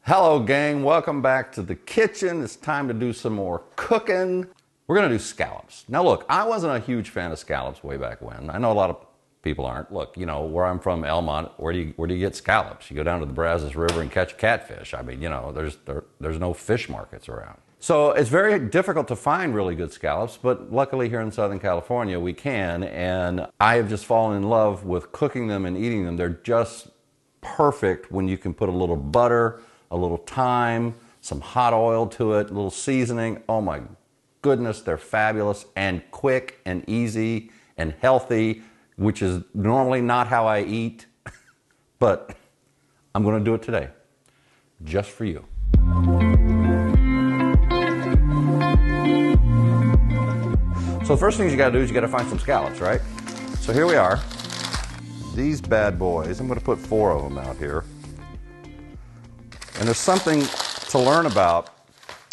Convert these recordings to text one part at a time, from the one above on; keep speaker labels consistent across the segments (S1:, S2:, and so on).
S1: Hello gang, welcome back to the kitchen. It's time to do some more cooking. We're gonna do scallops. Now look, I wasn't a huge fan of scallops way back when. I know a lot of people aren't. Look, you know, where I'm from, Elmont, where do you get scallops? You go down to the Brazos River and catch catfish. I mean, you know, there's no fish markets around. So it's very difficult to find really good scallops, but luckily here in Southern California we can, and I have just fallen in love with cooking them and eating them. They're just perfect when you can put a little butter, a little thyme, some hot oil to it, a little seasoning. Oh my goodness, they're fabulous and quick and easy and healthy, which is normally not how I eat, but I'm gonna do it today, just for you. So the first thing you gotta do is you gotta find some scallops, right? So here we are. These bad boys, I'm gonna put 4 of them out here. And there's something to learn about,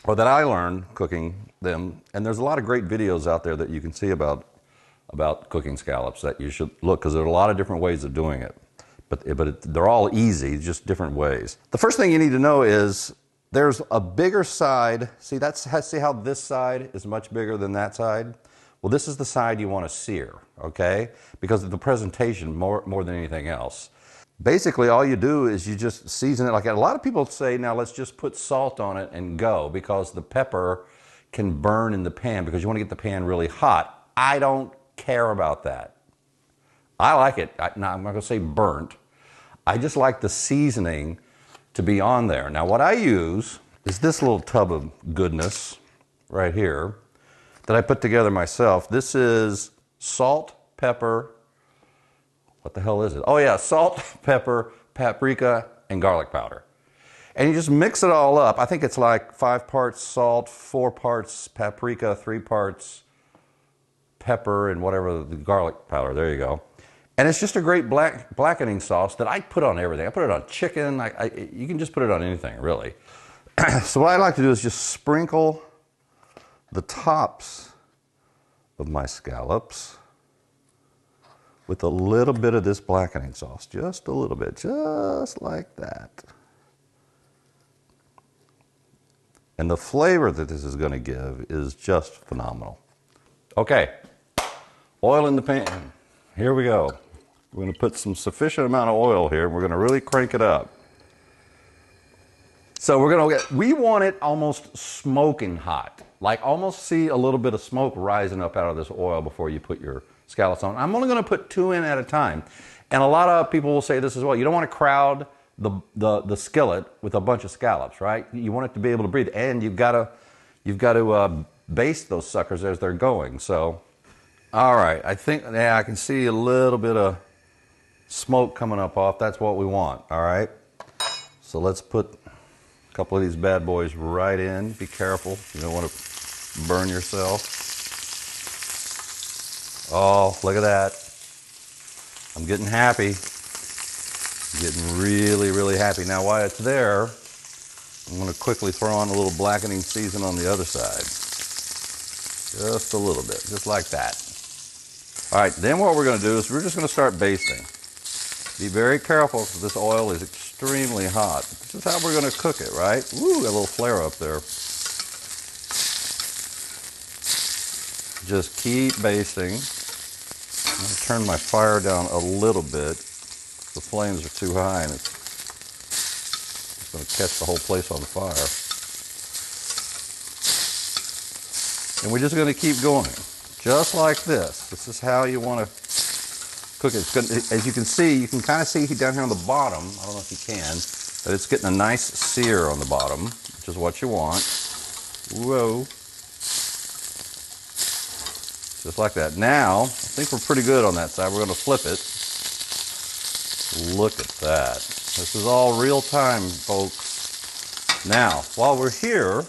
S1: or that I learned cooking them, and there's a lot of great videos out there that you can see about cooking scallops that you should look, because there are a lot of different ways of doing it. But they're all easy, just different ways. The first thing you need to know is there's a bigger side. See how this side is much bigger than that side? Well, this is the side you want to sear, okay? Because of the presentation more than anything else. Basically, all you do is you just season it like that. A lot of people say, now let's just put salt on it and go, because the pepper can burn in the pan because you want to get the pan really hot. I don't care about that. I like it. Now, I'm not going to say burnt. I just like the seasoning to be on there. Now, what I use is this little tub of goodness right here that I put together myself. This is salt, pepper, what the hell is it? Oh yeah, salt, pepper, paprika, and garlic powder. And you just mix it all up. I think it's like 5 parts salt, 4 parts paprika, 3 parts pepper, and whatever the garlic powder. There you go. And it's just a great blackening sauce that I put on everything. I put it on chicken. You can just put it on anything, really. So what I like to do is just sprinkle the tops of my scallops with a little bit of this blackening sauce, just a little bit, just like that. And the flavor that this is gonna give is just phenomenal. Okay, oil in the pan. Here we go. We're gonna put some sufficient amount of oil here. We're gonna really crank it up. So we want it almost smoking hot. Like almost see a little bit of smoke rising up out of this oil before you put your scallops on. I'm only going to put 2 in at a time. And a lot of people will say this as well. You don't want to crowd the skillet with a bunch of scallops, right? You want it to be able to breathe, and you've got to baste those suckers as they're going. So, all right, I think, yeah, I can see a little bit of smoke coming up off. That's what we want, all right? So let's put a couple of these bad boys right in. Be careful. You don't want to burn yourself. Oh, look at that. I'm getting happy. I'm getting really, really happy. Now, while it's there, I'm going to quickly throw on a little blackening season on the other side. Just a little bit, just like that. All right, then what we're going to do is we're just going to start basting. Be very careful because this oil is extremely hot. This is how we're going to cook it, right? Woo, got a little flare up there. Just keep basting. I'm going to turn my fire down a little bit. The flames are too high and it's going to catch the whole place on fire. And we're just going to keep going, just like this. This is how you want to cook it. As you can see, you can kind of see down here on the bottom, I don't know if you can, but it's getting a nice sear on the bottom, which is what you want. Whoa. Just like that. Now, I think we're pretty good on that side. We're going to flip it. Look at that. This is all real time, folks. Now, while we're here,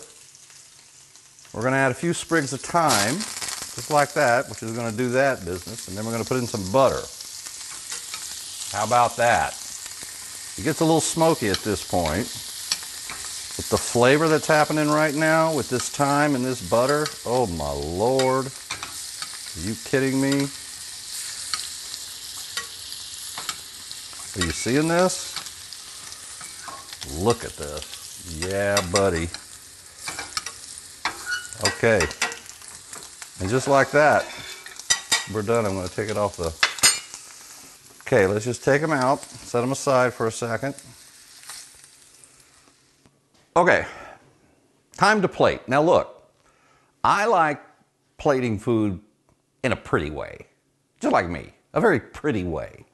S1: we're going to add a few sprigs of thyme, just like that, which is going to do that business. And then we're going to put in some butter. How about that? It gets a little smoky at this point. But the flavor that's happening right now with this thyme and this butter, oh my Lord. Are you kidding me? Are you seeing this? Look at this. Yeah, buddy. Okay. And just like that, we're done. I'm going to take it off the... Okay, let's just take them out, set them aside for a second. Okay, time to plate. Now look, I like plating food in a pretty way, just like me, a very pretty way.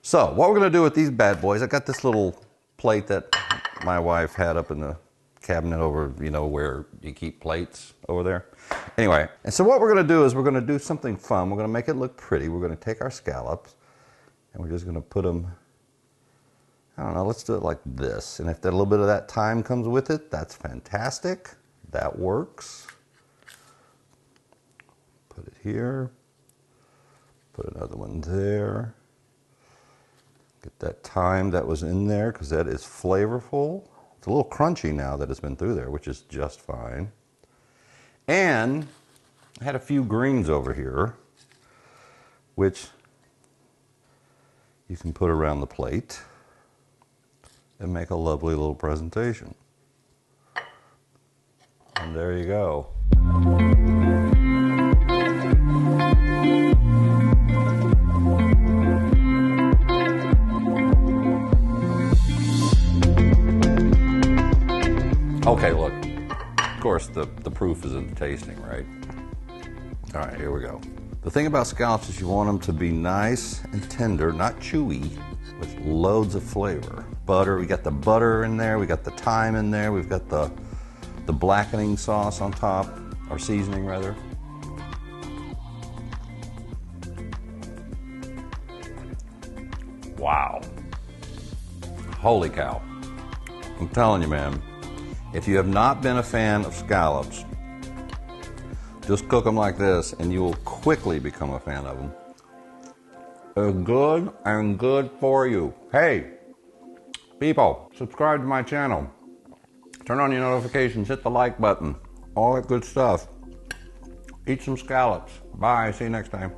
S1: So what we're going to do with these bad boys, I got this little plate that my wife had up in the cabinet over, you know, where you keep plates over there. Anyway, and so what we're going to do is we're going to do something fun. We're going to make it look pretty. We're going to take our scallops and we're just going to put them, I don't know, let's do it like this. And if a little bit of that thyme comes with it, that's fantastic. That works. Put it here. Put another one there. Get that thyme that was in there because that is flavorful. It's a little crunchy now that it's been through there, which is just fine. And I had a few greens over here, which you can put around the plate and make a lovely little presentation. And there you go. Okay, look, of course the proof is in the tasting, right? All right, here we go. The thing about scallops is you want them to be nice and tender, not chewy, with loads of flavor. Butter, we got the butter in there, we got the thyme in there, we've got the blackening sauce on top, or seasoning rather. Wow. Holy cow. I'm telling you, man, if you have not been a fan of scallops, just cook them like this and you will quickly become a fan of them. They're good and good for you. Hey, people, subscribe to my channel. Turn on your notifications, hit the like button, all that good stuff. Eat some scallops. Bye, see you next time.